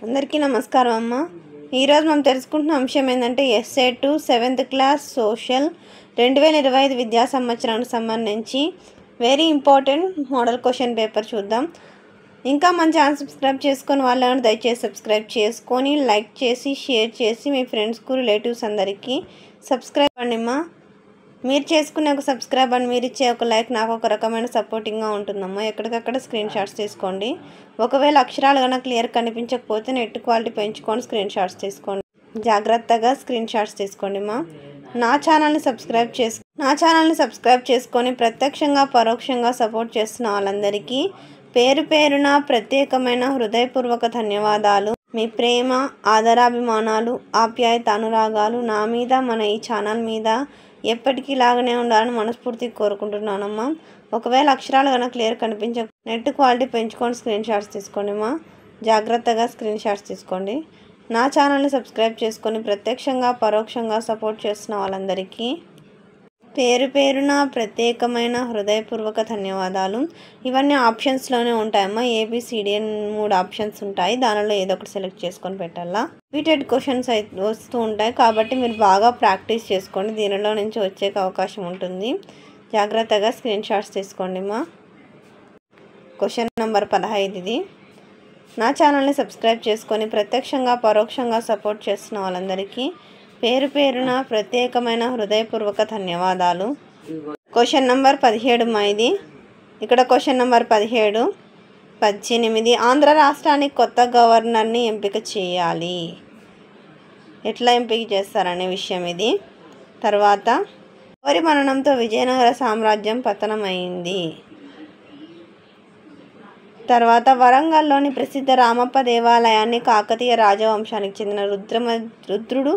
అందరికీ నమస్కారం అమ్మ. ఈరోజు మనం తెలుసుకుంటున్న అంశం ఏంటంటే ఎస్ఏ 2 7th క్లాస్ సోషల్ 2025 విద్యా సంవత్సరానికి సంబంధించి very important model question paper చూద్దాం. ఇంకా మన ఛానల్ సబ్స్క్రైబ్ చేసుకొని వాళ్ళని దయచేసి సబ్స్క్రైబ్ చేసుకొని లైక్ చేసి షేర్ చేసి మీ ఫ్రెండ్స్కు రిలేటివ్స్ అందరికీ సబ్స్క్రైబ్ అమ్మా. మీరు చేసుకునే ఒక సబ్స్క్రైబ్ అని మీరు ఇచ్చే ఒక లైక్ నాకు ఒక రకమైన సపోర్టింగ్గా ఉంటుందమ్మా. ఎక్కడికక్కడ స్క్రీన్ షాట్స్ తీసుకోండి. ఒకవేళ అక్షరాలు కనుక క్లియర్ కనిపించకపోతే నెట్ క్వాలిటీ పెంచుకొని స్క్రీన్ షాట్స్ తీసుకోండి. జాగ్రత్తగా స్క్రీన్ షాట్స్ తీసుకోండి అమ్మా. నా ఛానల్ని సబ్స్క్రైబ్ చేసుకొని ప్రత్యక్షంగా పరోక్షంగా సపోర్ట్ చేస్తున్న వాళ్ళందరికీ పేరు పేరున ప్రత్యేకమైన హృదయపూర్వక ధన్యవాదాలు. మీ ప్రేమ ఆదరాభిమానాలు ఆప్యాయత అనురాగాలు నా మీద మన ఈ ఛానల్ మీద ఎప్పటికీ లాగానే ఉండాలని మనస్ఫూర్తిగా కోరుకుంటున్నానమ్మా. ఒకవేళ అక్షరాలు కనుక క్లియర్ కనిపించక నెట్ క్వాలిటీ పెంచుకొని స్క్రీన్ షాట్స్ తీసుకోండి అమ్మా. జాగ్రత్తగా స్క్రీన్ షాట్స్ తీసుకోండి. నా ఛానల్ని సబ్స్క్రైబ్ చేసుకొని ప్రత్యక్షంగా పరోక్షంగా సపోర్ట్ చేస్తున్న వాళ్ళందరికీ పేరు పేరున ప్రత్యేకమైన హృదయపూర్వక ధన్యవాదాలు. ఇవన్నీ ఆప్షన్స్లోనే ఉంటాయమ్మా. ABCD 3 ఆప్షన్స్ ఉంటాయి. దానిలో ఏదో ఒకటి సెలెక్ట్ చేసుకొని పెట్టాలా. రిపీటెడ్ క్వశ్చన్స్ అయితే వస్తూ ఉంటాయి కాబట్టి మీరు బాగా ప్రాక్టీస్ చేసుకోండి. దీనిలో నుంచి వచ్చే అవకాశం ఉంటుంది. జాగ్రత్తగా స్క్రీన్ షాట్స్ తీసుకోండి అమ్మా. క్వశ్చన్ నెంబర్ 15 ఇది. నా ఛానల్ని సబ్స్క్రైబ్ చేసుకొని ప్రత్యక్షంగా పరోక్షంగా సపోర్ట్ చేస్తున్న వాళ్ళందరికీ పేరు పేరున ప్రత్యేకమైన హృదయపూర్వక ధన్యవాదాలు. క్వశ్చన్ నెంబర్ 17 మా ఇది. ఇక్కడ క్వశ్చన్ నెంబర్ 17, 18 ఆంధ్ర రాష్ట్రానికి కొత్త గవర్నర్ని ఎంపిక చేయాలి. ఎట్లా ఎంపిక చేస్తారనే విషయం ఇది. తర్వాత ఎవరి మరణంతో విజయనగర సామ్రాజ్యం పతనమైంది. తర్వాత వరంగల్లోని ప్రసిద్ధ రామప్ప దేవాలయాన్ని కాకతీయ రాజవంశానికి చెందిన రుద్రుడు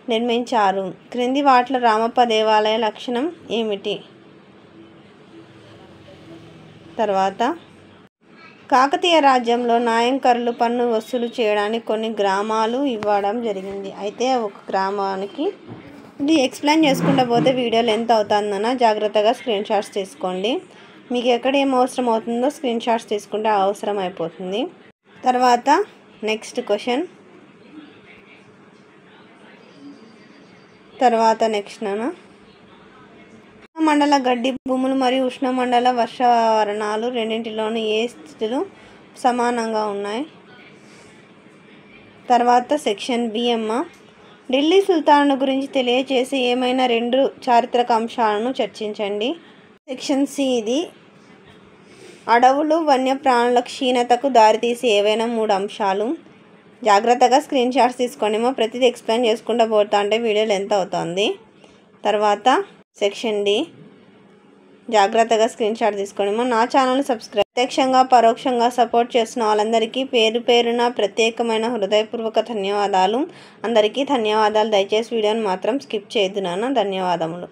నిర్మించారు. క్రింది వాటిలో రామప్ప దేవాలయ లక్షణం ఏమిటి? తర్వాత కాకతీయ రాజ్యంలో నాయంకర్లు పన్ను వసూలు చేయడానికి కొన్ని గ్రామాలు ఇవ్వడం జరిగింది. అయితే ఒక గ్రామానికి ఇది ఎక్స్ప్లెయిన్ చేసుకుంటూ పోతే వీడియో లెంత్ అవుతుందన్న జాగ్రత్తగా స్క్రీన్ షాట్స్ తీసుకోండి. మీకు ఎక్కడ ఏం అవసరం అవుతుందో స్క్రీన్ షాట్స్ తీసుకుంటే అవసరం అయిపోతుంది. తర్వాత నెక్స్ట్ క్వశ్చన్. తర్వాత నెక్స్ట్ ఉష్ణమండల గడ్డి భూములు మరియు ఉష్ణమండల వర్షావరణాలు రెండింటిలోనూ ఏ స్థితులు సమానంగా ఉన్నాయి? తర్వాత సెక్షన్ B అమ్మ. ఢిల్లీ సుల్తాను గురించి తెలియచేసి ఏమైనా 2 చారిత్రక అంశాలను చర్చించండి. సెక్షన్ C ఇది. అడవులు వన్యప్రాణుల క్షీణతకు దారితీసే ఏవైనా 3 అంశాలు. జాగ్రత్తగా స్క్రీన్ షాట్స్ తీసుకోండి. ప్రతిదీ ఎక్స్ప్లెయిన్ చేసుకుంటూ పోతా అంటే వీడియో లెంత్ అవుతుంది. తర్వాత సెక్షన్ D. జాగ్రత్తగా స్క్రీన్ షాట్ తీసుకోండి. నా ఛానల్ని ప్రత్యక్షంగా పరోక్షంగా సపోర్ట్ చేస్తున్న వాళ్ళందరికీ పేరు పేరున ప్రత్యేకమైన హృదయపూర్వక ధన్యవాదాలు. అందరికీ ధన్యవాదాలు. దయచేసి వీడియోని మాత్రం స్కిప్ చేయొద్దు నాన్న. ధన్యవాదములు.